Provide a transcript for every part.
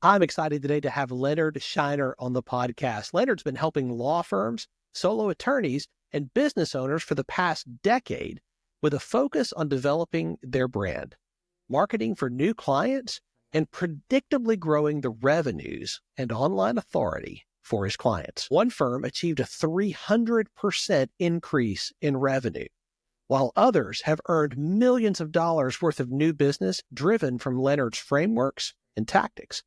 I'm excited today to have Leonard Scheiner on the podcast. Leonard's been helping law firms, solo attorneys, and business owners for the past decade with a focus on developing their brand, marketing for new clients, and predictably growing the revenues and online authority for his clients. One firm achieved a 300% increase in revenue, while others have earned millions of dollars worth of new business driven from Leonard's frameworks and tactics.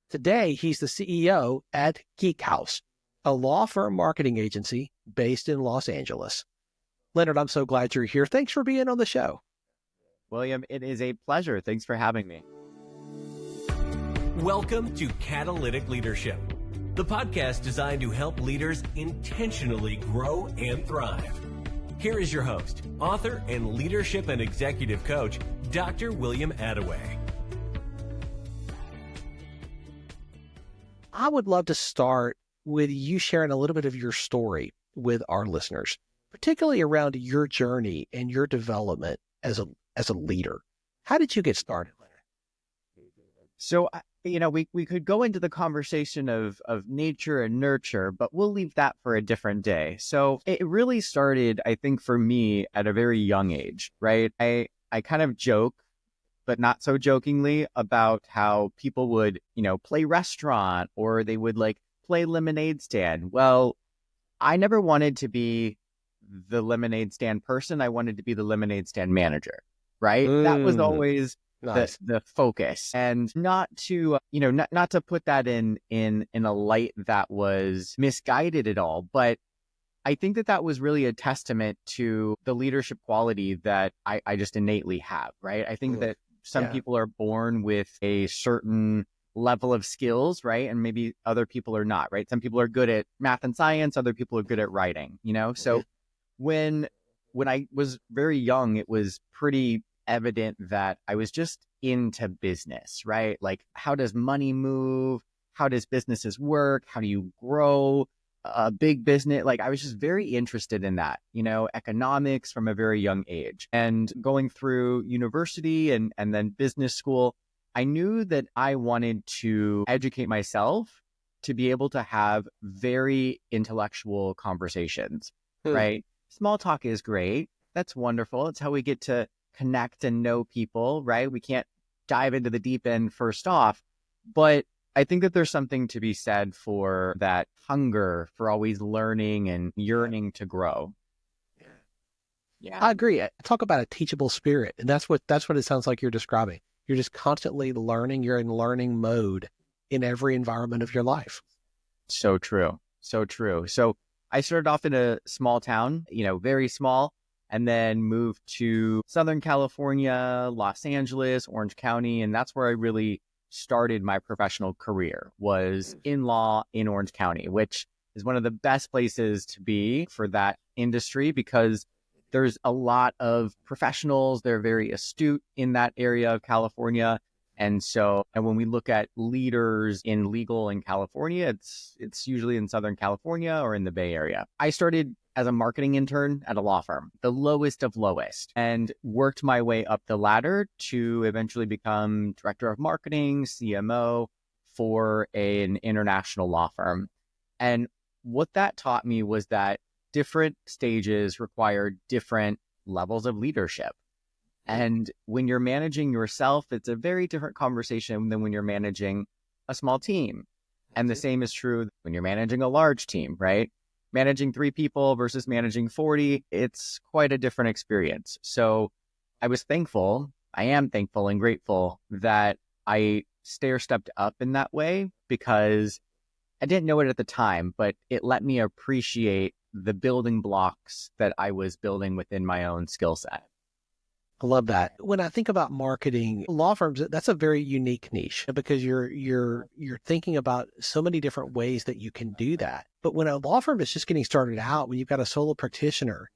Today, he's the CEO at Geek Haus, a law firm marketing agency based in Los Angeles. Leonard, I'm so glad you're here. Thanks for being on the show. William, it is a pleasure. Thanks for having me. Welcome to Catalytic Leadership, the podcast designed to help leaders intentionally grow and thrive. Here is your host, author, and leadership and executive coach, Dr. William Attaway. I would love to start with you sharing a little bit of your story with our listeners, particularly around your journey and your development as a leader. How did you get started, Leonard? So, we could go into the conversation of nature and nurture, but we'll leave that for a different day. So it really started, I think, for me at a very young age, right? I kind of joke, but not so jokingly, about how people would, play restaurant or they would play lemonade stand. Well, I never wanted to be the lemonade stand person. I wanted to be the lemonade stand manager, right? That was always nice. the focus, and not to, not to put that in a light that was misguided at all, but I think that was really a testament to the leadership quality that I just innately have, right? I think that some people are born with a certain level of skills, right? And maybe other people are not, right? Some people are good at math and science, other people are good at writing, So when I was very young, it was pretty evident that I was just into business, right? Like, how does money move? How does businesses work? How do you grow a big business? I was just very interested in that, economics from a very young age. And going through university and then business school, I knew that I wanted to educate myself to be able to have very intellectual conversations, right? Small talk is great. That's wonderful. It's how we get to connect and know people, right? We can't dive into the deep end first off, but I think that there's something to be said for that hunger for always learning and yearning to grow. Yeah, I agree. I talk about a teachable spirit, and that's what it sounds like you're describing. You're just constantly learning. You're in learning mode in every environment of your life. So true. So true. So I started off in a small town, very small, and then moved to Southern California, Los Angeles, Orange County, and that's where I really started my professional career, was in law in Orange County, which is one of the best places to be for that industry because there's a lot of professionals. They're very astute in that area of California. And when we look at leaders in legal in California, it's usually in Southern California or in the Bay Area. I started as a marketing intern at a law firm, the lowest of lowest, and worked my way up the ladder to eventually become director of marketing, CMO for an international law firm. And what that taught me was that different stages require different levels of leadership. And when you're managing yourself, it's a very different conversation than when you're managing a small team. And the same is true when you're managing a large team, right? Managing 3 people versus managing 40, it's quite a different experience. So I am thankful and grateful that I stair-stepped up in that way because I didn't know it at the time, but it let me appreciate the building blocks that I was building within my own skill set. I love that. When I think about marketing, law firms, that's a very unique niche because you're thinking about so many different ways that you can do that. But when a law firm is just getting started out, when you've got a solo practitioner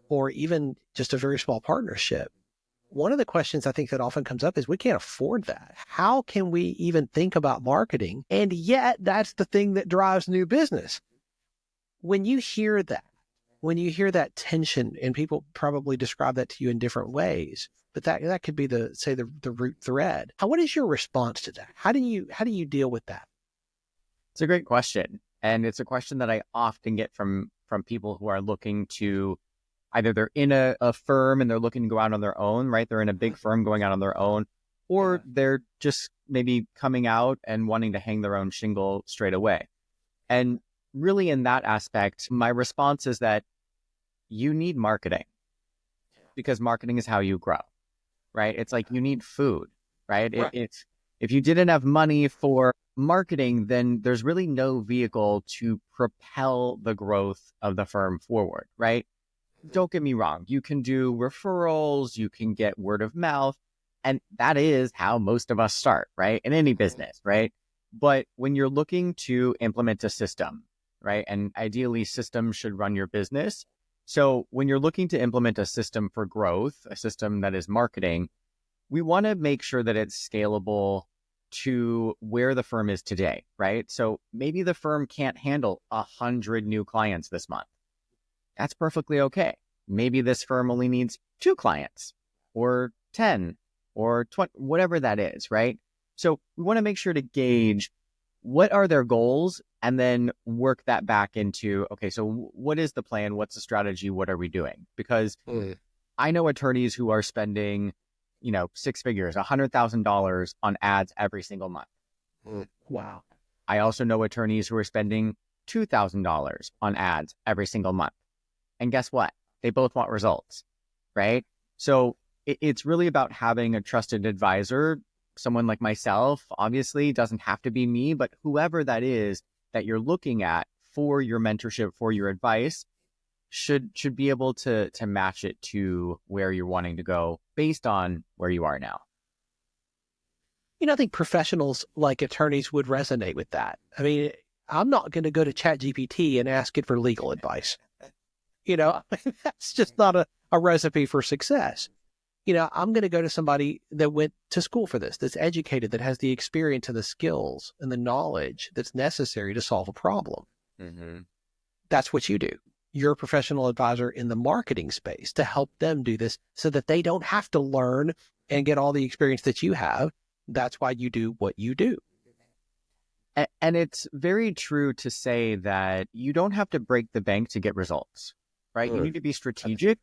or even just a very small partnership, one of the questions I think that often comes up is we can't afford that. How can we even think about marketing? And yet that's the thing that drives new business. When you hear that tension, and people probably describe that to you in different ways, but that could be the root thread. What is your response to that? How do you deal with that? It's a great question. And it's a question that I often get from people who are looking to either they're in a firm and they're looking to go out on their own, right? They're in a big firm going out on their own, or they're just maybe coming out and wanting to hang their own shingle straight away. And really in that aspect, my response is that you need marketing because marketing is how you grow, right? It's like you need food, right? If you didn't have money for marketing, then there's really no vehicle to propel the growth of the firm forward, right? Don't get me wrong. You can do referrals, you can get word of mouth, and that is how most of us start, right? In any business, right? But when you're looking to implement a system, right? And ideally systems should run your business. So when you're looking to implement a system for growth, a system that is marketing, we want to make sure that it's scalable to where the firm is today, right? So maybe the firm can't handle 100 new clients this month. That's perfectly okay. Maybe this firm only needs 2 clients or 10 or 20, whatever that is, right? So we want to make sure to gauge what are their goals and then work that back into, okay, so what is the plan? What's the strategy? What are we doing? Because I know attorneys who are spending, 6 figures, $100,000 on ads every single month. Wow. I also know attorneys who are spending $2,000 on ads every single month. And guess what? They both want results, right? So it's really about having a trusted advisor, someone like myself. Obviously, doesn't have to be me, but whoever that is that you're looking at for your mentorship, for your advice, should be able to match it to where you're wanting to go based on where you are now. I think professionals like attorneys would resonate with that. I mean, I'm not going to go to ChatGPT and ask it for legal advice. That's just not a recipe for success. I'm going to go to somebody that went to school for this, that's educated, that has the experience and the skills and the knowledge that's necessary to solve a problem. Mm-hmm. That's what you do. You're a professional advisor in the marketing space to help them do this so that they don't have to learn and get all the experience that you have. That's why you do what you do. And it's very true to say that you don't have to break the bank to get results, right? You need to be strategic,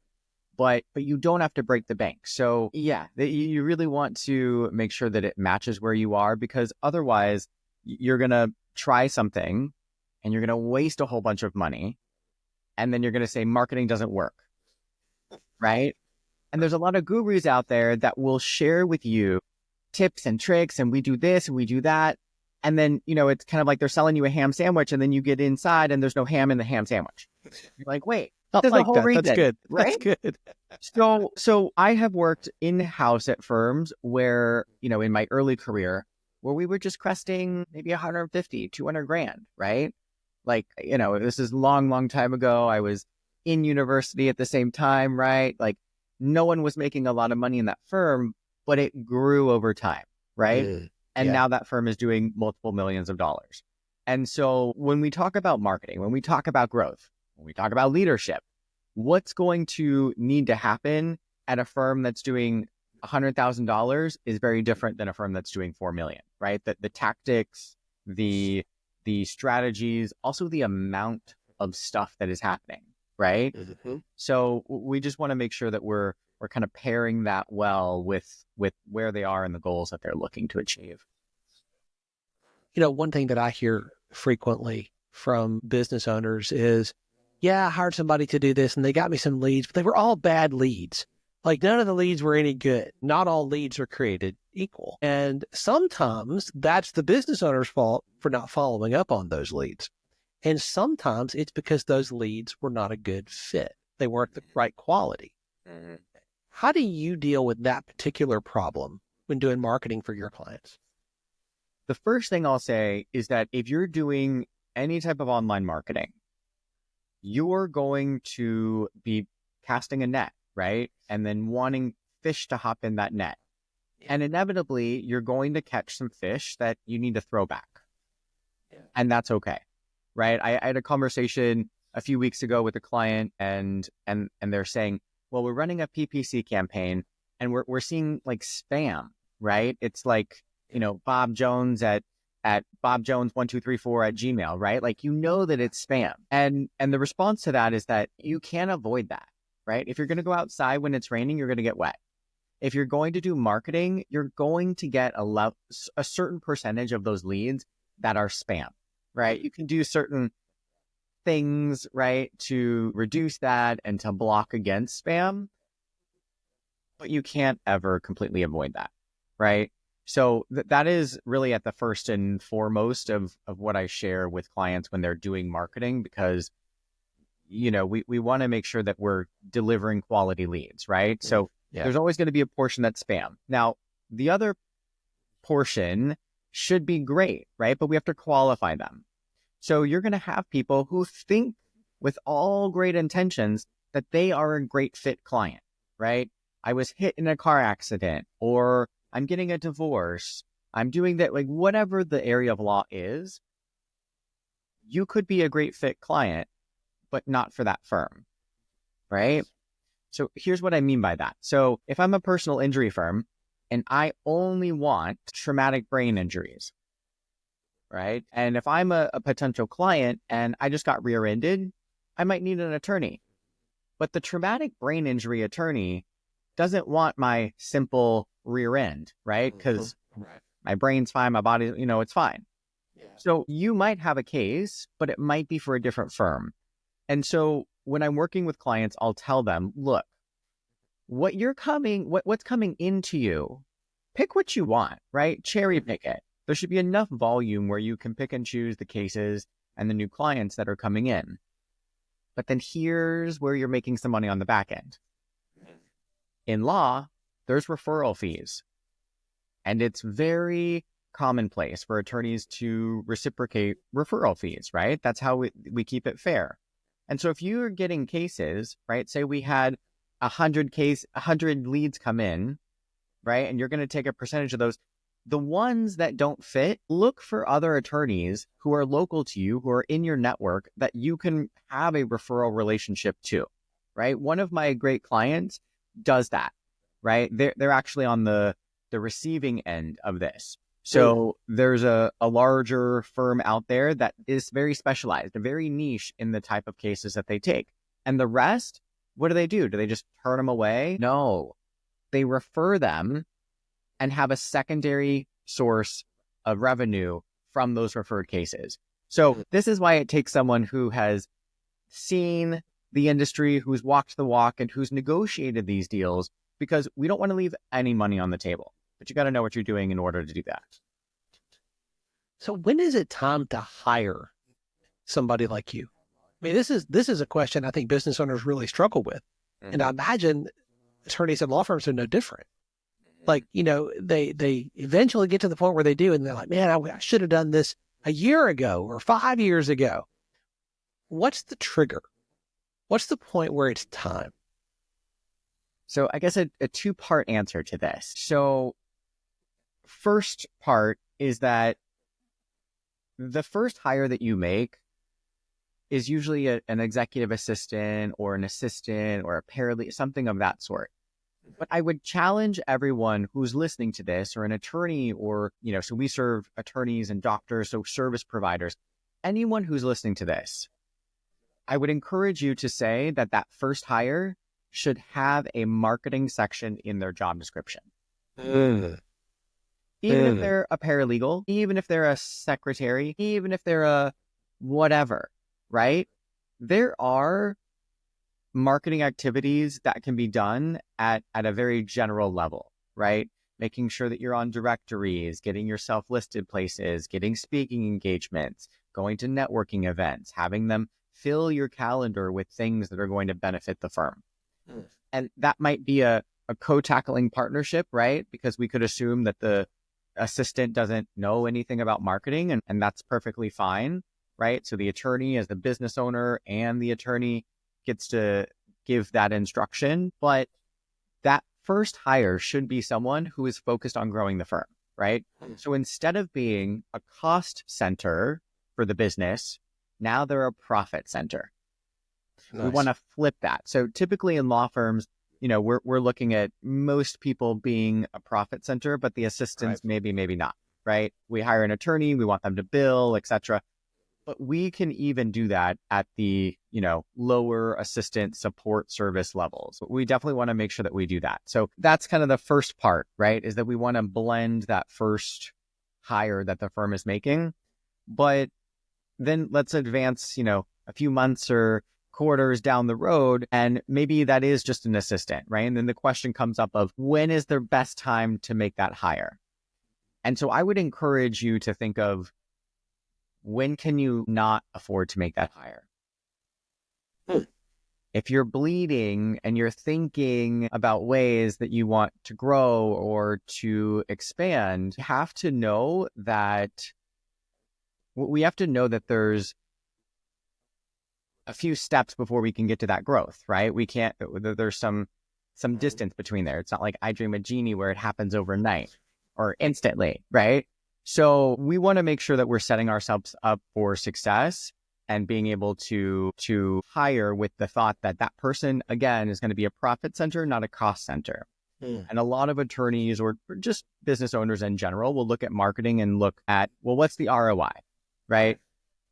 but you don't have to break the bank. So yeah, you really want to make sure that it matches where you are, because otherwise you're going to try something and you're going to waste a whole bunch of money. And then you're going to say marketing doesn't work, right? And there's a lot of gurus out there that will share with you tips and tricks, and we do this and we do that. And then, it's kind of like they're selling you a ham sandwich, and then you get inside and there's no ham in the ham sandwich. You're like, wait, there's a whole reason. That's good. Right? That's good. So I have worked in-house at firms where, in my early career, where we were just cresting maybe 150, 200 grand, right? Like, this is long time ago. I was in university at the same time, right? Like, no one was making a lot of money in that firm, but it grew over time, right? And now that firm is doing multiple millions of dollars. And so when we talk about marketing, when we talk about growth, when we talk about leadership, what's going to need to happen at a firm that's doing $100,000 is very different than a firm that's doing 4 million, right? The tactics, the strategies, also the amount of stuff that is happening, right? Mm-hmm. So we just want to make sure that we're kind of pairing that well with where they are and the goals that they're looking to achieve. One thing that I hear frequently from business owners is, yeah, I hired somebody to do this and they got me some leads, but they were all bad leads. Like, none of the leads were any good. Not all leads are created equal. And sometimes that's the business owner's fault for not following up on those leads. And sometimes it's because those leads were not a good fit. They weren't the right quality. Mm-hmm. How do you deal with that particular problem when doing marketing for your clients? The first thing I'll say is that if you're doing any type of online marketing, you're going to be casting a net, right? And then wanting fish to hop in that net. Yeah. And inevitably, you're going to catch some fish that you need to throw back. Yeah. And that's okay, right? I had a conversation a few weeks ago with a client, and they're saying, well, we're running a PPC campaign, and we're seeing like spam, right? It's like, Bob Jones at bobjones1234 at Gmail, right? Like, that it's spam. And the response to that is that you can't avoid that, right? If you're going to go outside when it's raining, you're going to get wet. If you're going to do marketing, you're going to get a certain percentage of those leads that are spam, right? You can do certain things, right, to reduce that and to block against spam, but you can't ever completely avoid that, right? So that is really at the first and foremost of what I share with clients when they're doing marketing, because, we want to make sure that we're delivering quality leads, right? So there's always going to be a portion that's spam. Now, the other portion should be great, right? But we have to qualify them. So you're going to have people who think with all great intentions that they are a great fit client, right? I was hit in a car accident, or I'm getting a divorce. I'm doing that, like whatever the area of law is, you could be a great fit client, but not for that firm, right? So here's what I mean by that. So if I'm a personal injury firm and I only want traumatic brain injuries, right? And if I'm a potential client and I just got rear-ended, I might need an attorney. But the traumatic brain injury attorney doesn't want my simple rear end, right? Because my brain's fine, my body, it's fine. Yeah. So you might have a case, but it might be for a different firm. And so when I'm working with clients, I'll tell them, look, what's coming into you, pick what you want, right? Cherry pick it. There should be enough volume where you can pick and choose the cases and the new clients that are coming in. But then here's where you're making some money on the back end. In law, there's referral fees. And it's very commonplace for attorneys to reciprocate referral fees, right? That's how we keep it fair. And so if you're getting cases, right, say we had 100 leads come in, right, and you're going to take a percentage of those, the ones that don't fit, look for other attorneys who are local to you, who are in your network, that you can have a referral relationship to, right? One of my great clients does that, right? They're actually on the receiving end of this. So there's a larger firm out there that is very specialized, very niche in the type of cases that they take. And the rest, what do? Do they just turn them away? No, they refer them and have a secondary source of revenue from those referred cases. So this is why it takes someone who has seen the industry, who's walked the walk, and who's negotiated these deals, because we don't want to leave any money on the table. But you got to know what you're doing in order to do that. So when is it time to hire somebody like you? I mean, this is a question I think business owners really struggle with. Mm-hmm. And I imagine attorneys and law firms are no different. Like, they eventually get to the point where they do, and they're like, man, I should have done this a year ago or 5 years ago. What's the trigger? What's the point where it's time? So I guess a two-part answer to this. So first part is that the first hire that you make is usually an executive assistant or an assistant or a paralegal, something of that sort. But I would challenge everyone who's listening to this, or an attorney, or, so we serve attorneys and doctors, so service providers, anyone who's listening to this, I would encourage you to say that first hire should have a marketing section in their job description. Even if they're a paralegal, even if they're a secretary, even if they're a whatever, right? There are marketing activities that can be done at a very general level, right? Making sure that you're on directories, getting yourself listed places, getting speaking engagements, going to networking events, having them fill your calendar with things that are going to benefit the firm. And that might be a co-tackling partnership, right? Because we could assume that the assistant doesn't know anything about marketing, and that's perfectly fine, right? So the attorney, as the business owner, and the attorney gets to give that instruction. But that first hire should be someone who is focused on growing the firm, right? So instead of being a cost center for the business, now they're a profit center. Nice. We want to flip that. So typically in law firms, we're looking at most people being a profit center, but the assistants maybe not, right? We hire an attorney, we want them to bill, etc. But we can even do that at the, lower assistant support service levels. We definitely want to make sure that we do that. So that's kind of the first part, right? Is that we want to blend that first hire that the firm is making. But then let's advance, a few months or quarters down the road, and maybe that is just an assistant, right? And then the question comes up of when is the best time to make that hire? And so I would encourage you to think of, when can you not afford to make that hire? If you're bleeding and you're thinking about ways that you want to grow or to expand, you have to know that there's a few steps before we can get to that growth, right? There's some distance between there. It's not like I Dream a Genie where it happens overnight or instantly, right? So we want to make sure that we're setting ourselves up for success and being able to hire with the thought that that person, again, is going to be a profit center, not a cost center. And a lot of attorneys or just business owners in general will look at marketing and look at, well, what's the ROI, right?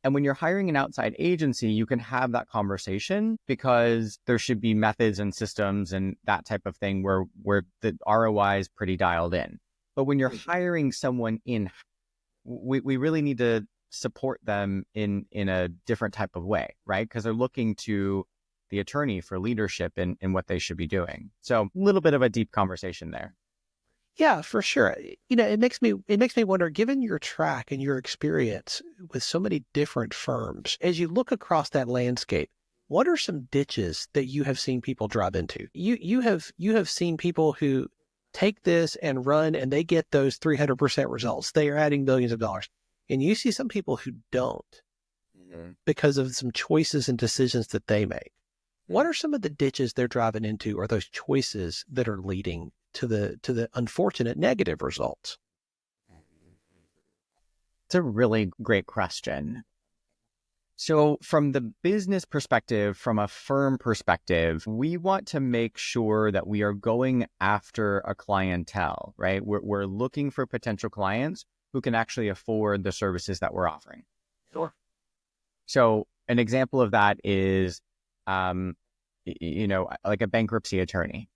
And when you're hiring an outside agency, you can have that conversation because there should be methods and systems and that type of thing where the ROI is pretty dialed in. But when you're hiring someone in, we really need to support them in a different type of way, right? Because they're looking to the attorney for leadership in what they should be doing. So a little bit of a deep conversation there. Yeah, for sure. It makes me wonder, given your track and your experience with so many different firms, as you look across that landscape, what are some ditches that you have seen people drive into? You have seen people who take this and run and they get those 300% results. They are adding billions of dollars. And you see some people who don't because of some choices and decisions that they make. What are some of the ditches they're driving into, or those choices that are leading to the unfortunate negative results? It's a really great question. So from the business perspective, from a firm perspective, we want to make sure that we are going after a clientele, right? We're looking for potential clients who can actually afford the services that we're offering. Sure. So an example of that is, like a bankruptcy attorney,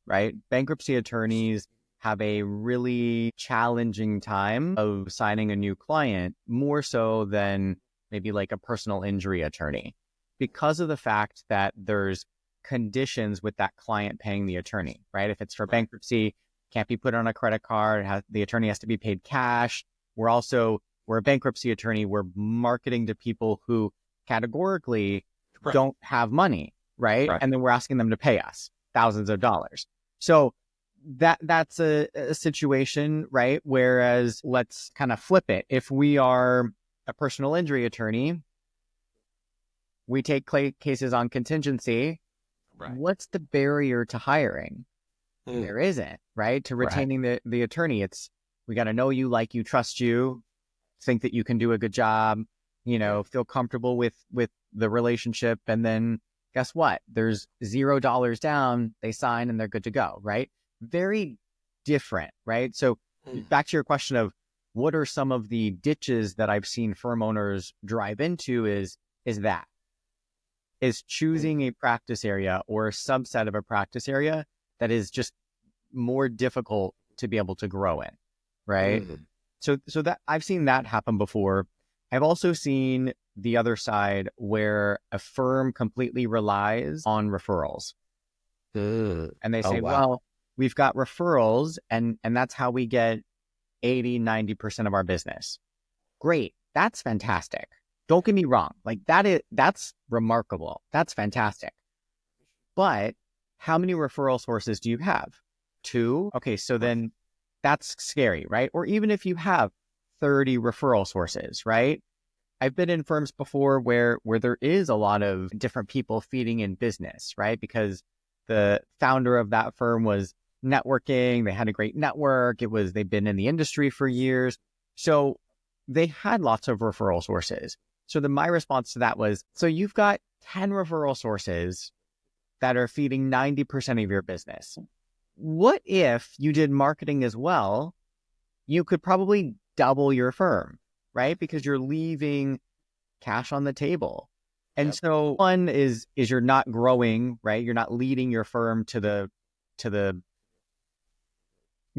right? Bankruptcy attorneys have a really challenging time of signing a new client, more so than maybe like a personal injury attorney, because of the fact that there's conditions with that client paying the attorney, right? If it's for bankruptcy, can't be put on a credit card. The attorney has to be paid cash. We're a bankruptcy attorney. We're marketing to people who categorically don't have money, right? And then we're asking them to pay us thousands of dollars. So that's a situation, right? Whereas let's kind of flip it. If we are a personal injury attorney, we take cases on contingency. What's the barrier to hiring? There isn't, right? To retaining the attorney. It's, we got to know you, like you, trust you, think that you can do a good job, feel comfortable with the relationship. And then guess what? There's $0 down, they sign and they're good to go, right? Very different, right? So back to your question of what are some of the ditches that I've seen firm owners drive into is choosing a practice area or a subset of a practice area that is just more difficult to be able to grow in, right? So that I've seen that happen before. I've also seen the other side where a firm completely relies on referrals. And they say, well, we've got referrals and that's how we get 80-90% of our business. Great. That's fantastic. Don't get me wrong. Like that's remarkable. That's fantastic. But how many referral sources do you have? 2? Okay. So then that's scary, right? Or even if you have 30 referral sources, right? I've been in firms before where there is a lot of different people feeding in business, right? Because the founder of that firm was networking. They had a great network. They've been in the industry for years. So they had lots of referral sources. So then my response to that was, so you've got 10 referral sources. that are feeding 90% of your business. What if you did marketing as well? You could probably double your firm, right? Because you're leaving cash on the table. And so one is you're not growing, right? You're not leading your firm to the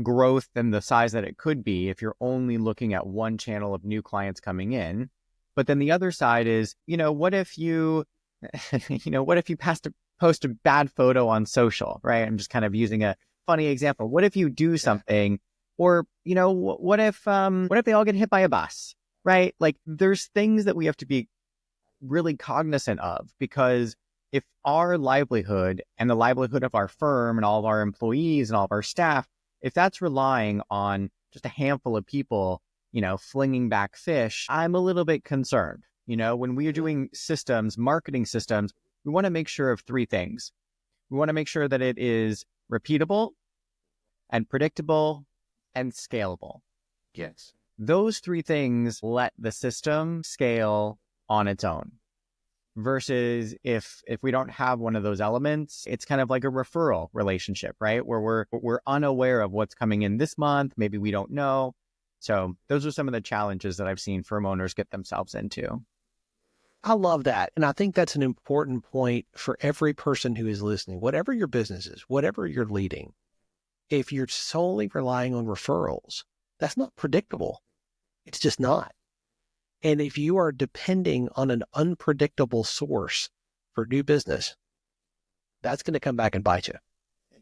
growth and the size that it could be if you're only looking at one channel of new clients coming in. But then the other side is, what if you, what if you post a bad photo on social, right? I'm just kind of using a funny example. What if you do something, or, what if they all get hit by a bus, right? Like, there's things that we have to be really cognizant of, because if our livelihood and the livelihood of our firm and all of our employees and all of our staff, if that's relying on just a handful of people, flinging back fish, I'm a little bit concerned. When we are doing systems, marketing systems, we want to make sure of three things. We want to make sure that it is repeatable and predictable and scalable. Yes. Those three things let the system scale on its own. Versus if we don't have one of those elements, it's kind of like a referral relationship, right? Where we're unaware of what's coming in this month. Maybe we don't know. So those are some of the challenges that I've seen firm owners get themselves into. I love that. And I think that's an important point for every person who is listening. Whatever your business is, whatever you're leading, if you're solely relying on referrals, that's not predictable. It's just not. And if you are depending on an unpredictable source for new business, that's going to come back and bite you.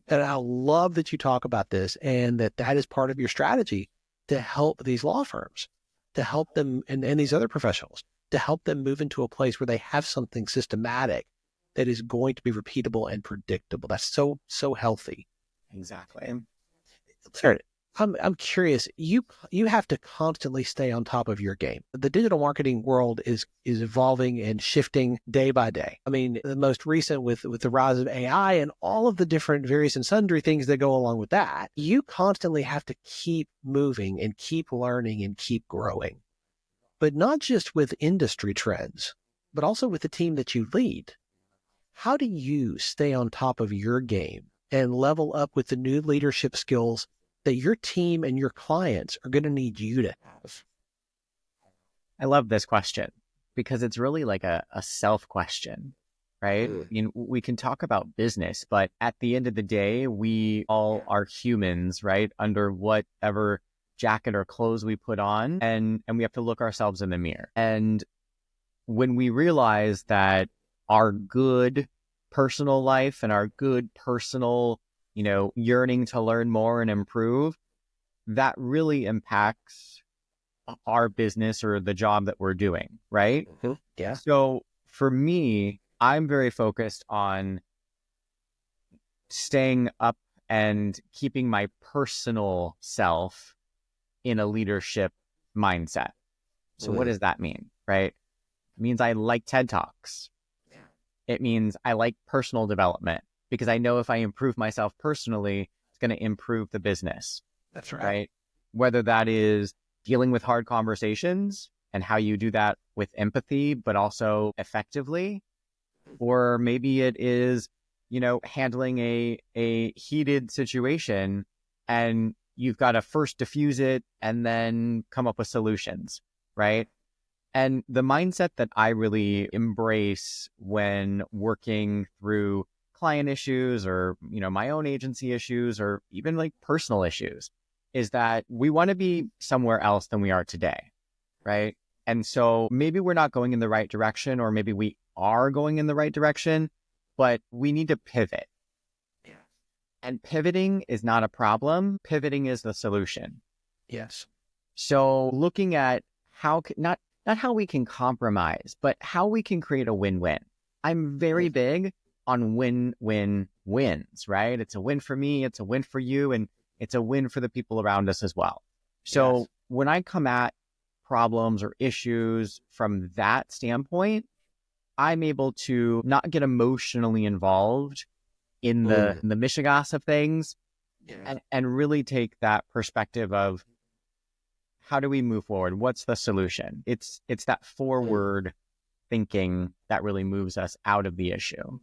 And I love that you talk about this, and that is part of your strategy to help these law firms, to help them and these other professionals, to help them move into a place where they have something systematic that is going to be repeatable and predictable. That's so healthy. Exactly. Leonard, I'm curious. You have to constantly stay on top of your game. The digital marketing world is evolving and shifting day by day. I mean, the most recent with the rise of AI and all of the different various and sundry things that go along with that, you constantly have to keep moving and keep learning and keep growing. But not just with industry trends, but also with the team that you lead. How do you stay on top of your game and level up with the new leadership skills that your team and your clients are going to need you to have? I love this question because it's really like a self question, right? We can talk about business, but at the end of the day, we all are humans, right? Under whatever jacket or clothes we put on, and we have to look ourselves in the mirror. And when we realize that our good personal life and our good personal yearning to learn more and improve, that really impacts our business or the job that we're doing, right? Mm-hmm. Yeah. So for me, I'm very focused on staying up and keeping my personal self in a leadership mindset. So what does that mean, right? It means I like TED Talks. It means I like personal development, because I know if I improve myself personally, it's going to improve the business. That's right. Right? Whether that is dealing with hard conversations and how you do that with empathy, but also effectively, or maybe it is, handling a heated situation and you've got to first diffuse it and then come up with solutions, right? And the mindset that I really embrace when working through client issues or, my own agency issues or even like personal issues is that we want to be somewhere else than we are today, right? And so maybe we're not going in the right direction, or maybe we are going in the right direction, but we need to pivot. Yeah. And pivoting is not a problem. Pivoting is the solution. Yes. So looking at not how we can compromise, but how we can create a win-win. I'm very big on win-win-wins, right? It's a win for me, it's a win for you, and it's a win for the people around us as well. So when I come at problems or issues from that standpoint, I'm able to not get emotionally involved in the mishigas of things, and really take that perspective of how do we move forward? What's the solution? It's that forward thinking that really moves us out of the issue.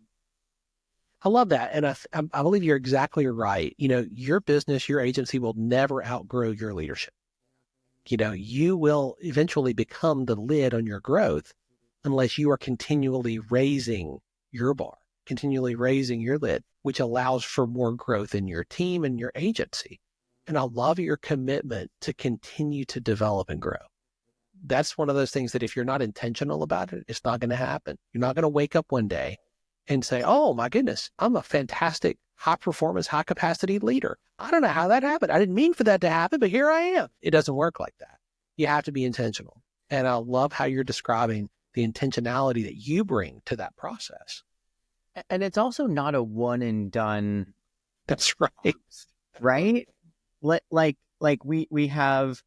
I love that. And I believe you're exactly right. Your business, your agency will never outgrow your leadership. You will eventually become the lid on your growth unless you are continually raising your bar, continually raising your lid, which allows for more growth in your team and your agency. And I love your commitment to continue to develop and grow. That's one of those things that if you're not intentional about it, it's not going to happen. You're not going to wake up one day and say, oh my goodness, I'm a fantastic high performance, high capacity leader. I don't know how that happened. I didn't mean for that to happen, but here I am. It doesn't work like that. You have to be intentional. And I love how you're describing the intentionality that you bring to that process. And it's also not a one and done. That's right. Right? Like we have,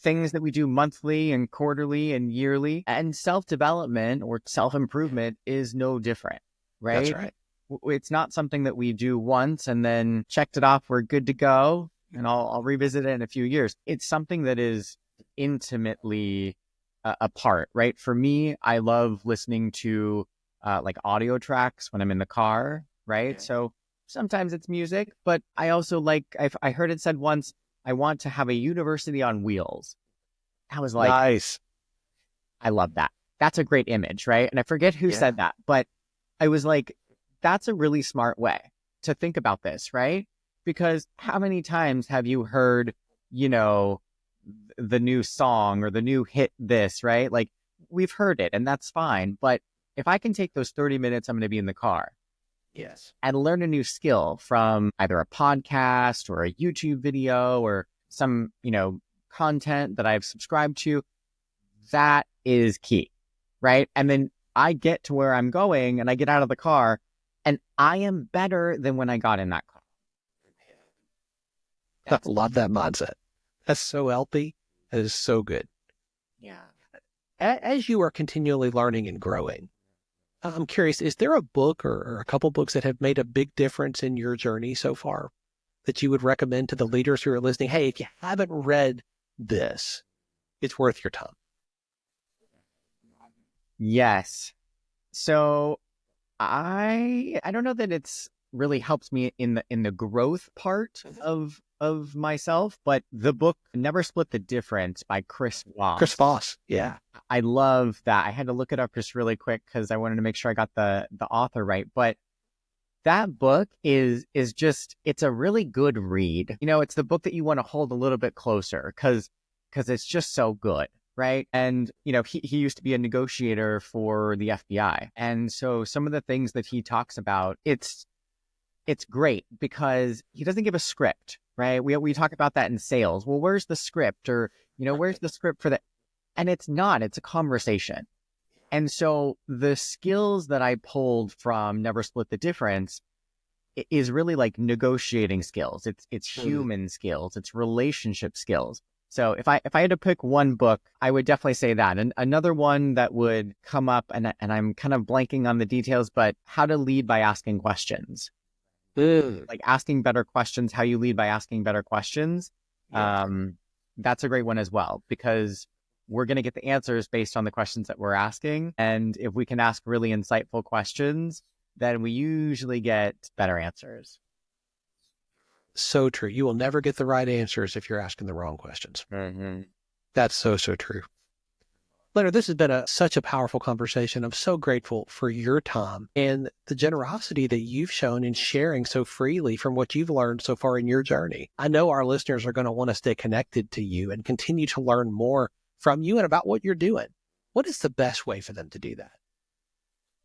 things that we do monthly and quarterly and yearly, and self-development or self-improvement is no different, right? That's right. It's not something that we do once and then checked it off, we're good to go, and I'll revisit it in a few years. It's something that is intimately a part, right? For me, I love listening to like audio tracks when I'm in the car, right? Okay. So sometimes it's music, but I also I heard it said once, I want to have a university on wheels. I was like, nice. I love that. That's a great image, right? And I forget who said that, but I was like, that's a really smart way to think about this, right? Because how many times have you heard, the new song or the new hit this, right? Like we've heard it and that's fine. But if I can take those 30 minutes, I'm going to be in the car. Yes. And learn a new skill from either a podcast or a YouTube video or some, content that I've subscribed to, that is key, right? And then I get to where I'm going and I get out of the car and I am better than when I got in that car. I love that mindset. That's so healthy. That is so good. Yeah. As you are continually learning and growing, I'm curious, is there a book or a couple books that have made a big difference in your journey so far that you would recommend to the leaders who are listening? Hey, if you haven't read this, it's worth your time. Yes. So I don't know that it's really helps me in the growth part of myself, but the book Never Split the Difference by Chris Voss. Chris Voss. Yeah. I love that. I had to look it up just really quick because I wanted to make sure I got the author right. But that book is just, it's a really good read. It's the book that you want to hold a little bit closer because it's just so good. Right. And, he used to be a negotiator for the FBI. And so some of the things that he talks about, it's great because he doesn't give a script, right? We talk about that in sales. Well, where's the script? Or, where's the script for that? And it's a conversation. And so the skills that I pulled from Never Split the Difference is really like negotiating skills. It's human skills. It's relationship skills. So if I had to pick one book, I would definitely say that. And another one that would come up, and I'm kind of blanking on the details, but How to Lead by Asking Questions. Like asking better questions, how you lead by asking better questions. Yeah. That's a great one as well, because we're going to get the answers based on the questions that we're asking. And if we can ask really insightful questions, then we usually get better answers. So true. You will never get the right answers if you're asking the wrong questions. Mm-hmm. That's so true. Leonard, this has been such a powerful conversation. I'm so grateful for your time and the generosity that you've shown in sharing so freely from what you've learned so far in your journey. I know our listeners are going to want to stay connected to you and continue to learn more from you and about what you're doing. What is the best way for them to do that?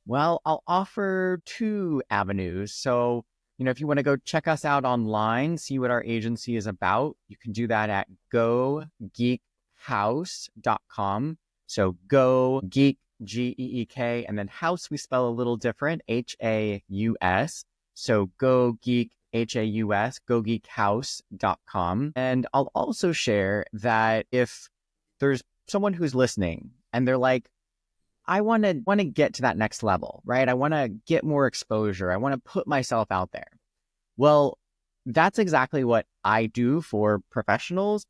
Well, I'll offer two avenues. So, if you want to go check us out online, see what our agency is about, you can do that at gogeekhaus.com. So go geek, Geek, and then house we spell a little different, Haus. So go geek, Haus, gogeekhaus.com. And I'll also share that if there's someone who's listening and they're like, I want to get to that next level, right? I want to get more exposure. I want to put myself out there. Well, that's exactly what I do for professionals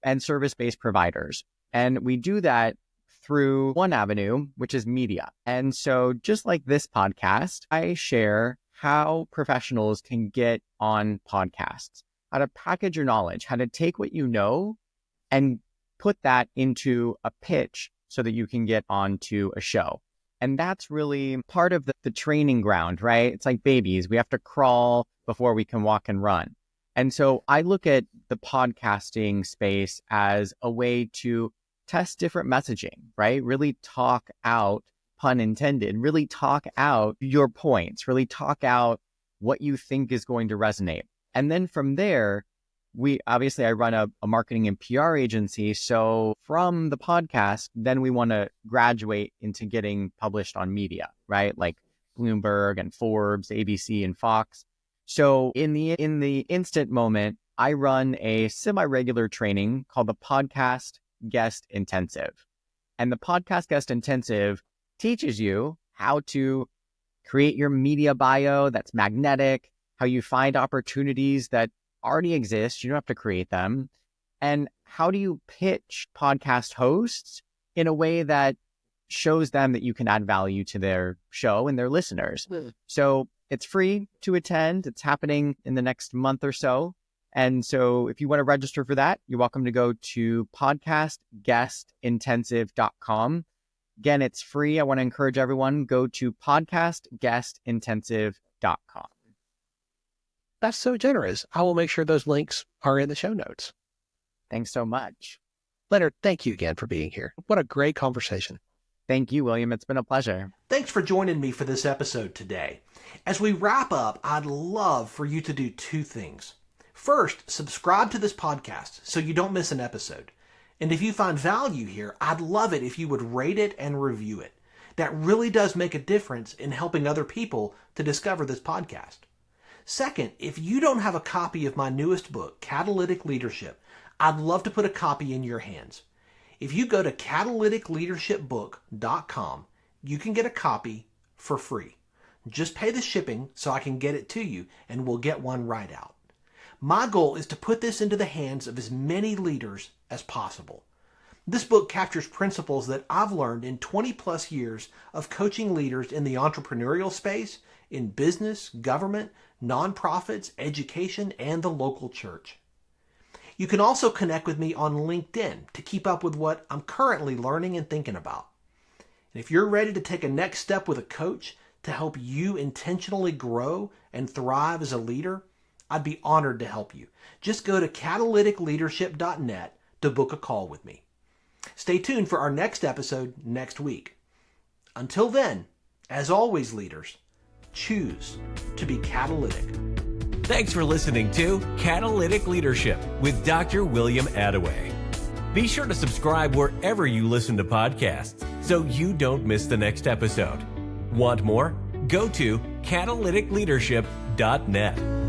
and service-based providers. And we do that through one avenue, which is media. And so just like this podcast, I share how professionals can get on podcasts, how to package your knowledge, how to take what you know and put that into a pitch so that you can get onto a show. And that's really part of the training ground, right? It's like babies. We have to crawl before we can walk and run. And so I look at the podcasting space as a way to test different messaging, right? Really talk out, pun intended, really talk out your points, really talk out what you think is going to resonate. And then from there, I run a marketing and PR agency. So from the podcast, then we want to graduate into getting published on media, right? Like Bloomberg and Forbes, ABC and Fox. So in the instant moment, I run a semi-regular training called the Podcast Guest Intensive. And the Podcast Guest Intensive teaches you how to create your media bio that's magnetic, how you find opportunities that already exist. You don't have to create them. And how do you pitch podcast hosts in a way that shows them that you can add value to their show and their listeners? So it's free to attend. It's happening in the next month or so. And so if you want to register for that, you're welcome to go to podcastguestintensive.com. Again, it's free. I want to encourage everyone, go to podcastguestintensive.com. That's so generous. I will make sure those links are in the show notes. Thanks so much. Leonard, thank you again for being here. What a great conversation. Thank you, William. It's been a pleasure. Thanks for joining me for this episode today. As we wrap up, I'd love for you to do two things. First, subscribe to this podcast so you don't miss an episode. And if you find value here, I'd love it if you would rate it and review it. That really does make a difference in helping other people to discover this podcast. Second, if you don't have a copy of my newest book, Catalytic Leadership, I'd love to put a copy in your hands. If you go to catalyticleadershipbook.com, you can get a copy for free. Just pay the shipping so I can get it to you, and we'll get one right out. My goal is to put this into the hands of as many leaders as possible. This book captures principles that I've learned in 20 plus years of coaching leaders in the entrepreneurial space, in business, government, nonprofits, education, and the local church. You can also connect with me on LinkedIn to keep up with what I'm currently learning and thinking about. And if you're ready to take a next step with a coach to help you intentionally grow and thrive as a leader, I'd be honored to help you. Just go to catalyticleadership.net to book a call with me. Stay tuned for our next episode next week. Until then, as always, leaders, choose to be catalytic. Thanks for listening to Catalytic Leadership with Dr. William Attaway. Be sure to subscribe wherever you listen to podcasts so you don't miss the next episode. Want more? Go to catalyticleadership.net.